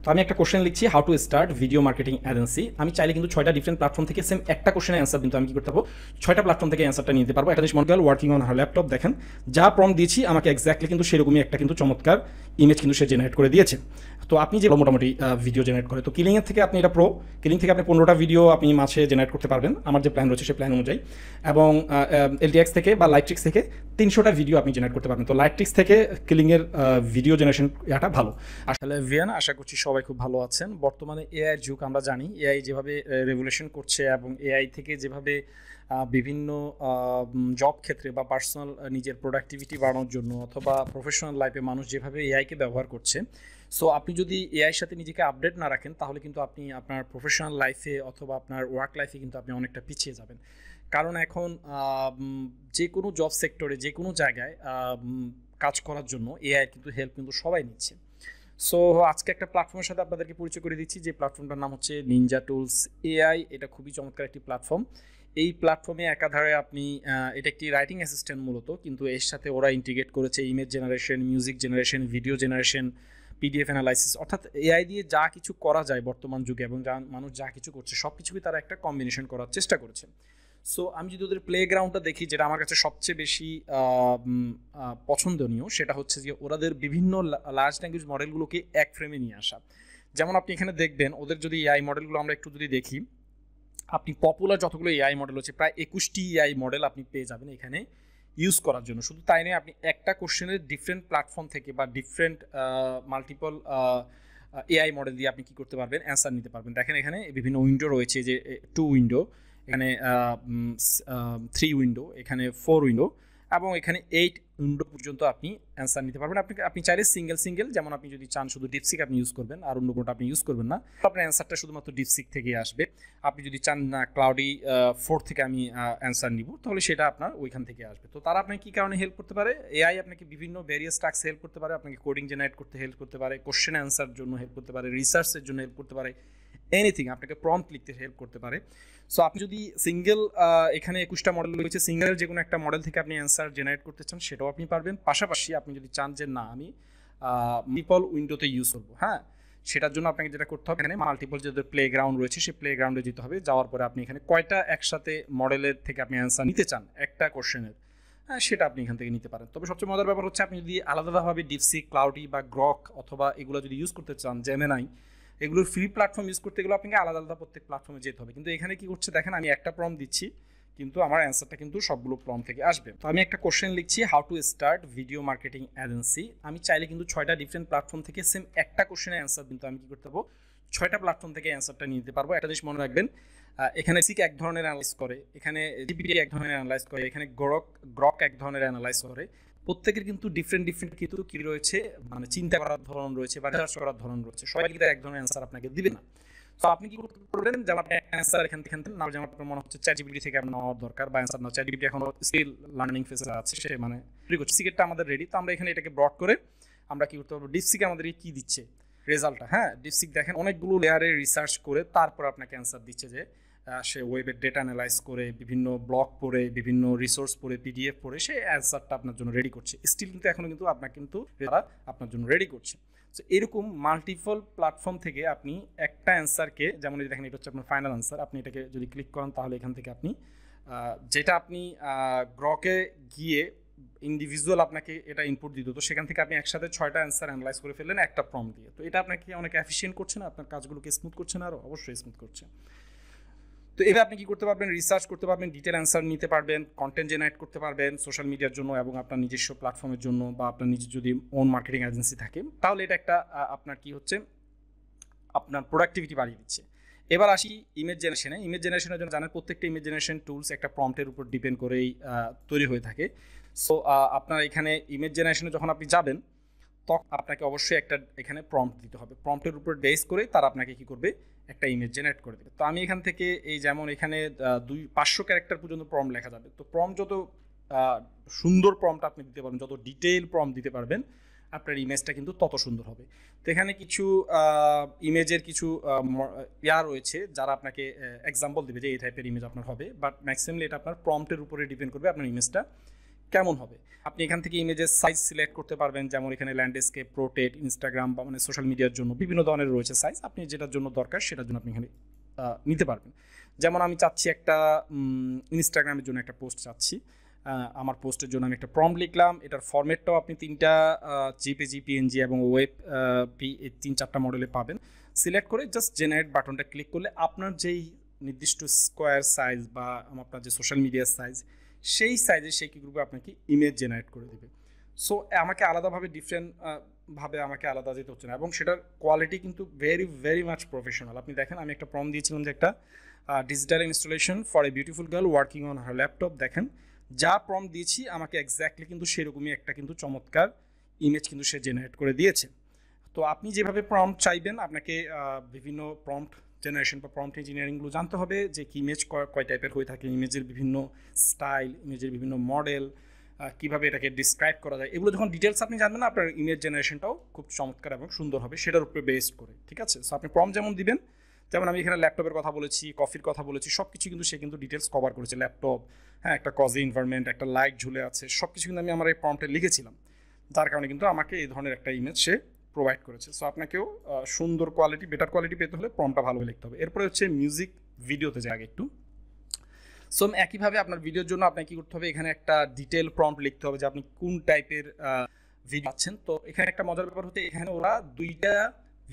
তো আমি একটা কোশ্চেন লিখছি, how to start video marketing agency. আমি চাইলে কিন্তু 6টা ডিফারেন্ট প্ল্যাটফর্ম থেকে সেম একটা কোশ্চেনের অ্যান্সার কিন্তু আমি কি করতে পারবো, 6টা প্ল্যাটফর্ম থেকে অ্যান্সারটা নিতে পারবো। একটা জিনিস মনে করেন, ওয়ার্কিং অন হার ল্যাপটপ, দেখেন যা প্রম্পট দিয়েছি আমাকে এক্স্যাক্টলি কিন্তু সেরকমই একটা কিন্তু চমৎকার ইমেজ কিন্তু সে জেনারেট করে দিয়েছে। তো আপনি যে মোটামুটি ভিডিও জেনারেট করে, তো কিলিংয়ের থেকে আপনি এটা প্রো, কিলিং থেকে আপনি 15টা ভিডিও আপনি মাসে জেনারেট করতে পারবেন আমার যে প্ল্যান রয়েছে সেই প্ল্যান অনুযায়ী। এবং এলটিএক্স থেকে বা লাইটট্রিক্স থেকে 300টা ভিডিও আপনি জেনারেট করতে পারবেন। তো লাইটট্রিক্স থেকে কিলিংয়ের ভিডিও জেনারেশন এটা ভালো। আসলে ভিয়ান, আশা করছি সবাই খুব ভালো আছেন। বর্তমানে এআই যুগ, আমরা জানি এআই যেভাবে রেভলিউশন করছে এবং এআই থেকে যেভাবে বিভিন্ন জব ক্ষেত্রে বা পার্সোনাল নিজের প্রোডাক্টিভিটি বাড়ানোর জন্য অথবা প্রফেশনাল লাইফে মানুষ যেভাবে এআইকে ব্যবহার করছে, সো আপনি যদি এআইয়ের সাথে নিজেকে আপডেট না রাখেন তাহলে কিন্তু আপনি আপনার প্রফেশনাল লাইফে অথবা আপনার ওয়ার্ক লাইফে কিন্তু আপনি অনেকটা পিছিয়ে যাবেন। কারণ এখন যে কোনো জব সেক্টরে যে কোনো জায়গায় কাজ করার জন্য এআইয়ের কিন্তু হেল্প কিন্তু সবাই নিচ্ছে। সো আজকে একটা প্ল্যাটফর্মের সাথে আপনাদেরকে পরিচয় করে দিচ্ছি, যে প্ল্যাটফর্মটার নাম হচ্ছে নিনজা টুলস এআই। এটা খুবই চমৎকার একটি প্ল্যাটফর্ম। এই প্ল্যাটফর্মে একাধারে আপনি এটা একটি রাইটিং অ্যাসিস্ট্যান্ট মূলত, কিন্তু এর সাথে ওরা ইন্টিগ্রেট করেছে image generation, music generation, video generation, PDF analysis, অর্থাৎ এআই দিয়ে যা কিছু করা যায় বর্তমান যুগে এবং মানুষ যা কিছু করছে সব কিছুকে তারা একটা কম্বিনেশন করার চেষ্টা করেছে। সো আমি যদি ওদের প্লেগ্রাউন্ডটা দেখি, যেটা আমার কাছে সবচেয়ে বেশি পছন্দনীয়, সেটা হচ্ছে যে ওরাদের বিভিন্ন লার্জ ল্যাঙ্গুয়েজ মডেলগুলোকে এক ফ্রেমে নিয়ে আসা। যেমন আপনি এখানে দেখবেন ওদের যদি এআই মডেলগুলো আমরা একটু যদি দেখি, আপনি পপুলার যতগুলো এআই মডেল হচ্ছে প্রায় 21টি এআই মডেল আপনি পেয়ে যাবেন এখানে ইউজ করার জন্য। শুধু তাই নয়, আপনি একটা কোশ্চেনের ডিফারেন্ট প্ল্যাটফর্ম থেকে বা ডিফারেন্ট মাল্টিপল এআই মডেল দিয়ে আপনি কি করতে পারবেন, অ্যান্সার নিতে পারবেন। দেখেন এখানে বিভিন্ন উইন্ডো রয়েছে, যে 2 উইন্ডো, এখানে 3 উইন্ডো, এখানে 4 উইন্ডো এবং এখানে 8 উইন্ডো পর্যন্ত আপনি অ্যান্সার নিতে পারবেন। আপনি চাইলে সিঙ্গেল, যেমন আপনি যদি চান শুধু ডিপসিক আপনি ইউজ করবেন আর অন্য কোনটা আপনি ইউজ করবেন না, আপনার অ্যান্সারটা শুধুমাত্র ডিপসিক থেকে আসবে। আপনি যদি চান না ক্লাউডি 4 থেকে আমি অ্যান্সার নিব, তাহলে সেটা আপনার ওইখান থেকে আসবে। তো তারা আপনাকে কী কারণে হেল্প করতে পারে? এআই আপনাকে বিভিন্ন ভেরিয়াস টাস্ক হেল্প করতে পারে, আপনাকে কোডিং জেনারেট করতে হেল্প করতে পারে, কোশ্চেন অ্যান্সার জন্য হেল্প করতে পারে, রিসার্চের জন্য হেল্প করতে পারে, এনিথিং, আপনাকে প্রম্পট লিখতে হেল্প করতে পারে। সো আপনি যদি সিঙ্গেল, এখানে 21টা মডেল রয়েছে, সিঙ্গেলের যে কোনো একটা মডেল থেকে আপনি অ্যান্সার জেনারেট করতে চান সেটাও আপনি পারবেন। পাশাপাশি আপনি যদি চান যে না আমি মাল্টিপল উইন্ডোতে ইউজ করবো, হ্যাঁ, সেটার জন্য আপনাকে যেটা করতে হবে, এখানে মাল্টিপল যে প্লেগ্রাউন্ড রয়েছে সেই প্লেগ্রাউন্ডে যেতে হবে। যাওয়ার পরে আপনি এখানে কয়টা একসাথে মডেলের থেকে আপনি অ্যান্সার নিতে চান একটা কোশ্চেনের, হ্যাঁ, সেটা আপনি এখান থেকে নিতে পারেন। তবে সবচেয়ে মজার ব্যাপার হচ্ছে, আপনি যদি আলাদাভাবে ডিপসিক, ক্লাউডি বা গ্রক অথবা এগুলো যদি ইউজ করতে চান, জেমিনাই, এগুলোর ফ্রি প্ল্যাটফর্ম ইউজ করতে গেলে আপনাকে আলাদা প্রত্যেক প্ল্যাটফর্মে যেতে হবে। কিন্তু এখানে কি করছে দেখেন, আমি একটা প্রম্পট দিচ্ছি কিন্তু আমার অ্যান্সারটা কিন্তু সবগুলো প্রম্পট থেকে আসবে। তো আমি একটা কোশ্চেন লিখছি, how to start video marketing agency. আমি চাইলে কিন্তু 6টা ডিফারেন্ট প্ল্যাটফর্ম থেকে সেম একটা কোশ্চেনের অ্যান্সার কিন্তু আমি কি করতে পারবো, 6টা প্ল্যাটফর্ম থেকে অ্যান্সারটা নিতে পারবো। একটা জিনিস মনে রাখবেন, এখানে সিক এক ধরনের অ্যানালাইজ করে, এখানে জিপিটি এক ধরনের অ্যানালাইজ করে, এখানে গ্রক এক ধরনের অ্যানালাইজ করে। প্রত্যেকের কিন্তু ডিফারেন্ট কিন্তু কি রয়েছে, মানে চিন্তা করার ধরন রয়েছে বা রিসার্চ করার ধরন রয়েছে। সবাই কিন্তু এক ধরনের অ্যান্সার আপনাকে দিবে না। তো আপনি কি করবেন, যেমন আপনি অ্যান্সার এখান থেকে না, যেমন আপনার মনে হচ্ছে চ্যাটজিপিটি থেকে আপনার নেওয়ার দরকার বা অ্যান্সার না, চ্যাটজিপিটি এখনো স্টিল লার্নিং ফেজে আছে, সে মানে সিকেটটা আমাদের রেডি। তো আমরা এখানে এটাকে ব্রড করে আমরা কি করতে পারবো, ডিপসিক আমাদের কি দিচ্ছে রেজাল্টটা, হ্যাঁ, ডিপসিক দেখেন অনেকগুলো লেয়ারে রিসার্চ করে তারপর আপনাকে অ্যান্সার দিচ্ছে, যে সে ওয়েবের ডেটা অ্যানালাইজ করে, বিভিন্ন ব্লগ পড়ে, বিভিন্ন রিসোর্স পড়ে, পিডিএফ পড়ে সে অ্যান্সারটা আপনার জন্য রেডি করছে। স্টিল কিন্তু এখনও কিন্তু তারা আপনার জন্য রেডি করছে। সো এরকম মাল্টিপল প্ল্যাটফর্ম থেকে আপনি একটা অ্যান্সারকে, যেমন এই দেখেন এটা হচ্ছে আপনার ফাইনাল অ্যান্সার, আপনি এটাকে যদি ক্লিক করেন তাহলে এখান থেকে আপনি যেটা আপনি গ্রকে গিয়ে ইন্ডিভিজুয়াল আপনাকে এটা ইনপুট দিত, তো সেখান থেকে আপনি একসাথে 6টা অ্যান্সার অ্যানালাইজ করে ফেললেন একটা প্রম্পট দিয়ে। তো এটা আপনাকে অনেক এফিশিয়েন্ট করছে না, আপনার কাজগুলোকে স্মুথ করছে না, আরও অবশ্যই স্মুথ করছে। তো এভাবে আপনি কি করতে পারবেন, রিসার্চ করতে পারবেন, ডিটেল অ্যান্সার নিতে পারবেন, কন্টেন্ট জেনারেট করতে পারবেন সোশ্যাল মিডিয়ার জন্য এবং আপনার নিজস্ব প্ল্যাটফর্মের জন্য, বা আপনার নিজের যদি ওন মার্কেটিং এজেন্সি থাকে তাহলে এটা একটা আপনার কি হচ্ছে, আপনার প্রোডাক্টিভিটি বাড়িয়ে দিচ্ছে। এবার আসি ইমেজ জেনারেশনে। ইমেজ জেনারেশনের জন্য জানেন প্রত্যেকটা ইমেজ জেনারেশন টুলস একটা প্রম্পটের উপর ডিপেন্ড করেই তৈরি হয়ে থাকে। সো আপনার এখানে ইমেজ জেনারেশনে যখন আপনি যাবেন তখন আপনাকে অবশ্যই একটা এখানে প্রম্পট দিতে হবে। প্রম্পটের উপর বেস করে তারা আপনাকে কি করবে, একটা ইমেজ জেনারেট করে দেবে। তো আমি এখান থেকে এই যেমন এখানে 500 ক্যারেক্টার পর্যন্ত প্রম্পট লেখা যাবে। তো প্রম্পট যত সুন্দর প্রম্পট আপনি দিতে পারবেন, যত ডিটেইল প্রম্পট দিতে পারবেন, আপনার ইমেজটা কিন্তু তত সুন্দর হবে। তো এখানে কিছু ইমেজের কিছু রয়েছে যারা আপনাকে এক্সাম্পল দেবে যে এই টাইপের ইমেজ আপনার হবে, বাট ম্যাক্সিমামলি এটা আপনার প্রম্পটের উপরে ডিপেন্ড করবে আপনার ইমেজটা কেমন হবে। আপনি এখান থেকে ইমেজের সাইজ সিলেক্ট করতে পারবেন, যেমন এখানে ল্যান্ডস্কেপ, পোর্ট্রেট, ইনস্টাগ্রাম বা মানে সোশ্যাল মিডিয়ার জন্য বিভিন্ন ধরনের রয়েছে সাইজ। আপনি যেটার জন্য দরকার সেটার জন্য আপনি এখানে নিতে পারবেন। যেমন আমি চাচ্ছি একটা ইনস্টাগ্রামের জন্য একটা পোস্ট চাচ্ছি, আমার পোস্টের জন্য আমি একটা প্রম্পট লিখলাম। এটার ফরম্যাটটাও আপনি 3টা জেপিজি, পিএনজি এবং ওয়েব এই 3-4টা মডেলে পাবেন। সিলেক্ট করে জাস্ট জেনারেট বাটনটা ক্লিক করলে আপনার যেই নির্দিষ্ট স্কোয়ার সাইজ বা আপনার যে সোশ্যাল মিডিয়ার সাইজ, সেই সাইজে সেই কী গ্রুপে আপনাকে ইমেজ জেনারেট করে দেবে। সো আমাকে আলাদাভাবে ভাবে আমাকে আলাদা যেতে হচ্ছে না, এবং সেটার কোয়ালিটি কিন্তু ভেরি ভেরি মাচ প্রফেশনাল। আপনি দেখেন আমি একটা প্রম্পট দিয়েছিলাম যে একটা digital installation for a beautiful girl working on her laptop. দেখেন যা প্রম্পট দিয়েছি আমাকে এক্স্যাক্টলি কিন্তু সেরকমই একটা কিন্তু চমৎকার ইমেজ কিন্তু সে জেনারেট করে দিয়েছে। তো আপনি যেভাবে প্রম্পট চাইবেন, আপনাকে বিভিন্ন প্রম্পট জেনারেশন বা প্রম্পট ইঞ্জিনিয়ারিংগুলো জানতে হবে, যে কি ইমেজ কয় টাইপের হয়ে থাকে, ইমেজের বিভিন্ন স্টাইল, ইমেজের বিভিন্ন মডেল, কীভাবে এটাকে ডিসক্রাইব করা যায়, এগুলো যখন ডিটেলস আপনি জানবেন না, আপনার ইমেজ জেনারেশনটাও খুব চমৎকার এবং সুন্দর হবে সেটার উপরে বেসড করে। ঠিক আছে, সো আপনি প্রম্পট যেমন দিবেন, যেমন আমি এখানে ল্যাপটপের কথা বলেছি, কফির কথা বলেছি, সব কিছু কিন্তু সে কিন্তু ডিটেলস কভার করেছে। ল্যাপটপ, হ্যাঁ, একটা কজি এনভায়রনমেন্ট, একটা লাইট ঝুলে আছে, সব কিছু কিন্তু আমি আমার এই প্রম্পটে লিখেছিলাম, যার কারণে কিন্তু আমাকে এই ধরনের একটা ইমেজ সে প্রোভাইড করেছে। সো আপনাকেও সুন্দর কোয়ালিটি, বেটার কোয়ালিটি পেতে হলে প্রম্পটটা ভালোভাবে লিখতে হবে। এরপরে হচ্ছে মিউজিক ভিডিওতে যায় আগে একটু। সো একইভাবে আপনার ভিডিওর জন্য আপনাকে কী করতে হবে, এখানে একটা ডিটেল প্রম্পট লিখতে হবে যে আপনি কোন টাইপের ভিডিও পাচ্ছেন। তো এখানে একটা মজার ব্যাপার হচ্ছে, এখানে ওরা 2টা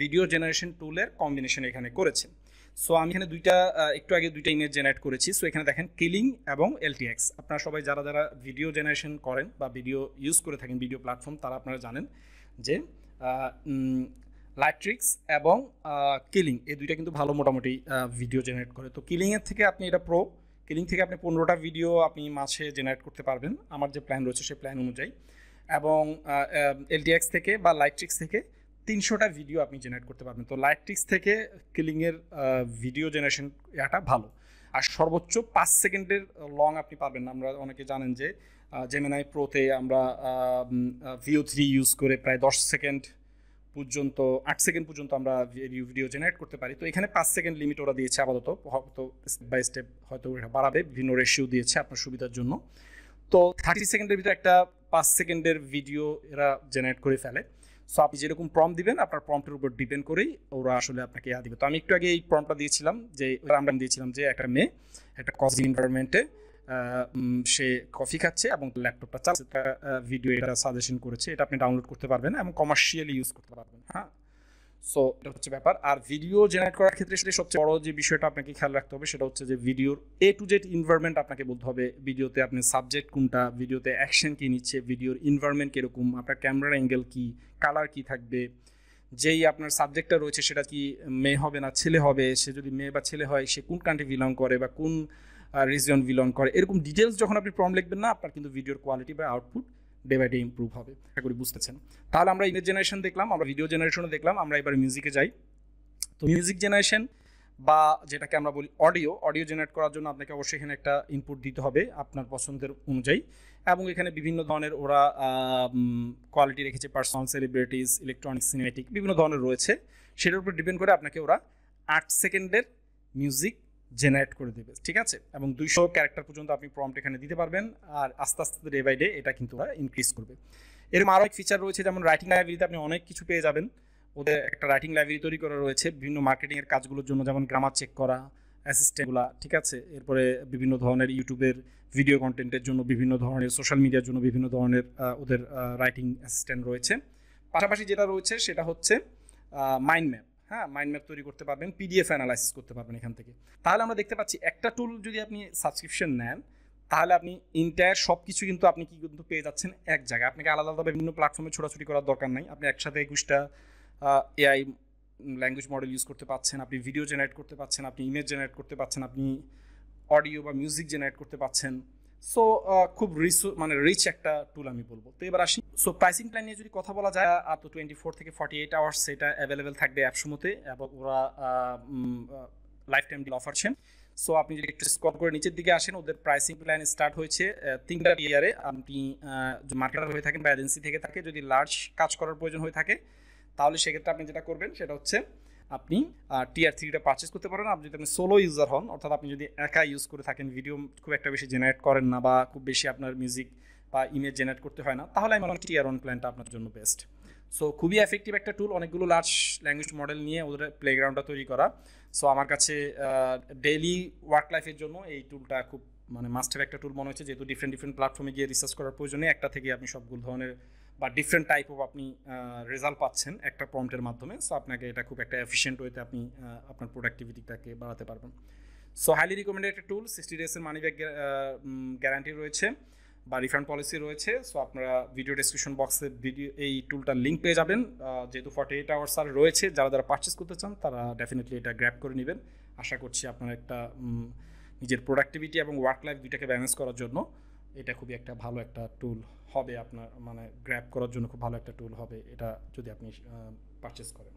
ভিডিও জেনারেশন টুলের কম্বিনেশন এখানে করেছে। সো আমি এখানে একটু আগে 2টা ইমেজ জেনারেট করেছি। সো এখানে দেখেন কিলিং এবং এলটিএক্স। আপনারা সবাই যারা ভিডিও জেনারেশন করেন বা ভিডিও ইউজ করে থাকেন ভিডিও প্ল্যাটফর্ম, তারা আপনারা জানেন যে লাইট্রিক্স এবং কিলিং, এই 2টা কিন্তু ভালো মোটামুটি ভিডিও জেনারেট করে। তো কিলিংয়ের থেকে আপনি এটা কিলিং থেকে আপনি 15টা ভিডিও আপনি মাসে জেনারেট করতে পারবেন, আমার যে প্ল্যান রয়েছে সেই প্ল্যান অনুযায়ী। এবং এলটিএক্স থেকে বা লাইট্রিক্স থেকে 300টা ভিডিও আপনি জেনারেট করতে পারবেন। তো লাইট্রিক্স থেকে কিলিংয়ের ভিডিও জেনারেশন এটা ভালো, আর সর্বোচ্চ 5 সেকেন্ডের লং আপনি পারবেন না। আমরা অনেকে জানেন যে জেমিনাই প্রোতে আমরা VO3 ইউজ করে প্রায় 10 সেকেন্ড পর্যন্ত, 8 সেকেন্ড পর্যন্ত আমরা ভিডিও জেনারেট করতে পারি। তো এখানে 5 সেকেন্ড লিমিট ওরা দিয়েছে আপাতত, হয়তো স্টেপ বাই স্টেপ হয়তো ওটা বাড়াবে, বিভিন্ন রেশিও দিয়েছে আপনার সুবিধার জন্য। তো 30 সেকেন্ডের ভিতরে একটা 5 সেকেন্ডের ভিডিও এরা জেনারেট করে ফেলে। সো আপনি যেরকম প্রম্পট দিবেন আপনার প্রম্পটের উপর ডিপেন্ড করেই ওরা আসলে আপনাকে দিবে। তো আমি একটু আগে এই প্রম্পটটা দিয়েছিলাম যে আমরা দিয়েছিলাম যে একটা মেয়ে একটা কজি এনভায়রনমেন্টে সে কফি খাচ্ছে এবং ল্যাপটপটা চালাচ্ছে, ভিডিও এটা সাজেশন করেছে, এটা আপনি ডাউনলোড করতে পারবেন এবং কমার্শিয়ালি ইউজ করতে পারবেন। হ্যাঁ, সো এটা হচ্ছে ব্যাপার। আর ভিডিও জেনারেট করার ক্ষেত্রে সেটা সবচেয়ে বড় যে বিষয়টা আপনাকে খেয়াল রাখতে হবে সেটা হচ্ছে যে ভিডিওর A to Z এনভায়রনমেন্ট আপনাকে বলতে হবে। ভিডিওতে আপনি সাবজেক্ট কোনটা, ভিডিওতে অ্যাকশন কী নিচ্ছে, ভিডিওর এনভায়রনমেন্ট কীরকম, আপনার ক্যামেরার অ্যাঙ্গেল কী, কালার কী থাকবে, যেই আপনার সাবজেক্টটা রয়েছে সেটা কি মেয়ে হবে না ছেলে হবে, সে যদি মেয়ে বা ছেলে হয় সে কোন কান্ট্রি বিলং করে বা কোন রিজিয়ন বিলং করে, এরকম ডিটেলস যখন আপনি প্রম্পট লিখবেন না, আপনার কিন্তু ভিডিওর কোয়ালিটি বা output day by day improve হবে। আশা করি বুঝতেছেন। তাহলে আমরা ইমেজ জেনারেশন দেখলাম, আমরা ভিডিও জেনারেশনও দেখলাম, আমরা এবার মিউজিকে যাই। তো মিউজিক জেনারেশন বা যেটাকে আমরা বলি অডিও জেনারেট করার জন্য আপনাকে অবশ্যই এখানে একটা ইনপুট দিতে হবে আপনার পছন্দের অনুযায়ী, এবং এখানে বিভিন্ন ধরনের ওরা কোয়ালিটি রেখেছে, পার্সোনাল, সেলিব্রিটিস, ইলেকট্রনিক, সিনেমেটিক, বিভিন্ন ধরনের রয়েছে। সেটার উপর ডিপেন্ড করে আপনাকে ওরা 8 সেকেন্ডের মিউজিক জেনারেট করে দেবে। ঠিক আছে, এবং 200 ক্যারেক্টার পর্যন্ত আপনি প্রম্পট এখানে দিতে পারবেন, আর আস্তে আস্তে ডে বাই ডে এটা কিন্তু ওরা ইনক্রিজ করবে। এরকম আরও এক ফিচার রয়েছে, যেমন রাইটিং লাইব্রেরিতে আপনি অনেক কিছু পেয়ে যাবেন। ওদের একটা রাইটিং লাইব্রেরি তৈরি করা রয়েছে বিভিন্ন মার্কেটিংয়ের কাজগুলোর জন্য, যেমন গ্রামার চেক করা, অ্যাসিস্ট্যান্টগুলো। ঠিক আছে, এরপরে বিভিন্ন ধরনের ইউটিউবের ভিডিও কন্টেন্টের জন্য, বিভিন্ন ধরনের সোশ্যাল মিডিয়ার জন্য বিভিন্ন ধরনের ওদের রাইটিং অ্যাসিস্ট্যান্ট রয়েছে। পাশাপাশি যেটা রয়েছে সেটা হচ্ছে মাইন্ড ম্যাপ। হ্যাঁ, মাইন্ড ম্যাপ তৈরি করতে পারবেন, PDF অ্যানালাইসিস করতে পারবেন এখান থেকে। তাহলে আমরা দেখতে পাচ্ছি একটা টুল যদি আপনি সাবস্ক্রিপশন নেন, তাহলে আপনি ইন্টায়ার সব কিছু কিন্তু আপনি কিন্তু পেয়ে যাচ্ছেন এক জায়গায়। আপনাকে আলাদা আলাদা বিভিন্ন প্ল্যাটফর্মে ছোটাছুটি করার দরকার নাই। আপনি একসাথে 21টা AI ল্যাঙ্গুয়েজ মডেল ইউজ করতে পারছেন, আপনি ভিডিও জেনারেট করতে পারছেন, আপনি ইমেজ জেনারেট করতে পারছেন, আপনি অডিও বা মিউজিক জেনারেট করতে পারছেন। সো খুব রিচ একটা টুল আমি বলবো। তো এবার আসি, সো প্রাইসিং প্ল্যান নিয়ে যদি কথা বলা যায়, আপ টু 24 থেকে 48 আওয়ার্স সেটা অ্যাভেলেবেল থাকবে অ্যাপসমূতে, এবং ওরা লাইফ টাইম ডিল অফার ছেন। সো আপনি যদি একটু স্ক্রল করে নিচের দিকে আসেন, ওদের প্রাইসিং প্ল্যান স্টার্ট হয়েছে 3টা টিয়ারে। আপনি মার্কেটার হয়ে থাকেন বা এজেন্সি থেকে থাকে, যদি লার্জ কাজ করার প্রয়োজন হয়ে থাকে, তাহলে সেক্ষেত্রে আপনি যেটা করবেন সেটা হচ্ছে আপনি টিয়ার 3টা পারচেস করতে পারেন। আপনি যদি আপনি সোলো ইউজার হন, অর্থাৎ আপনি যদি একা ইউজ করে থাকেন, ভিডিও খুব একটা বেশি জেনারেট করেন না বা খুব বেশি আপনার মিউজিক বা ইমেজ জেনারেট করতে হয় না, তাহলে আমি মনে করি টিয়ার 1 প্ল্যানটা আপনার জন্য বেস্ট। সো খুবই এফেক্টিভ একটা টুল, অনেকগুলো লার্জ ল্যাঙ্গুয়েজ মডেল নিয়ে ওদের প্লেগ্রাউন্ডটা তৈরি করা। সো আমার কাছে ডেইলি ওয়ার্ক লাইফের জন্য এই টুলটা খুব মানে মাস্ট হ্যাভ একটা টুল মনে হচ্ছে, যেহেতু ডিফারেন্ট প্ল্যাটফর্মে গিয়ে রিসার্চ করার প্রয়োজনে একটা থেকে আপনি সবগুলো ধরনের বা ডিফারেন্ট টাইপ অফ আপনি রেজাল্ট পাচ্ছেন একটা প্রম্পটের মাধ্যমে। সো আপনাকে এটা খুব একটা এফিশিয়েন্ট ওয়েতে আপনি আপনার প্রোডাক্টিভিটিটাকে বাড়াতে পারবেন। সো হাইলি রিকমেন্ডেড একটা টুল, 60 ডেজের মানি ব্যাক গ্যারান্টি রয়েছে বা রিফান্ড পলিসি রয়েছে। সো আপনারা ভিডিও ডেসক্রিপশন বক্সে এই টুলটার লিঙ্ক পেয়ে যাবেন। যেহেতু 48 আওয়ার্স আর রয়েছে, যারা পারচেস করতে চান তারা ডেফিনেটলি এটা গ্র্যাব করে নেবেন। আশা করছি আপনার একটা নিজের প্রোডাক্টিভিটি এবং ওয়ার্ক লাইফ দুইটাকে ব্যালেন্স করার জন্য এটা খুবই একটা ভালো একটা টুল হবে, আপনার মানে গ্র্যাব করার জন্য খুব ভালো একটা টুল হবে এটা যদি আপনি পারচেস করেন।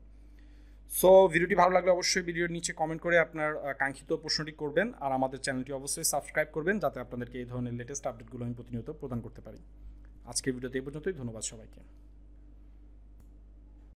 সো ভিডিওটি ভালো লাগলে অবশ্যই ভিডিওর নিচে কমেন্ট করে আপনার কাঙ্ক্ষিত প্রশ্নটি করবেন, আর আমাদের চ্যানেলটি অবশ্যই সাবস্ক্রাইব করবেন যাতে আপনাদেরকে এই ধরনের লেটেস্ট আপডেটগুলো আমি প্রতিনিয়ত প্রদান করতে পারি। আজকের ভিডিওতে এই পর্যন্তই, ধন্যবাদ সবাইকে।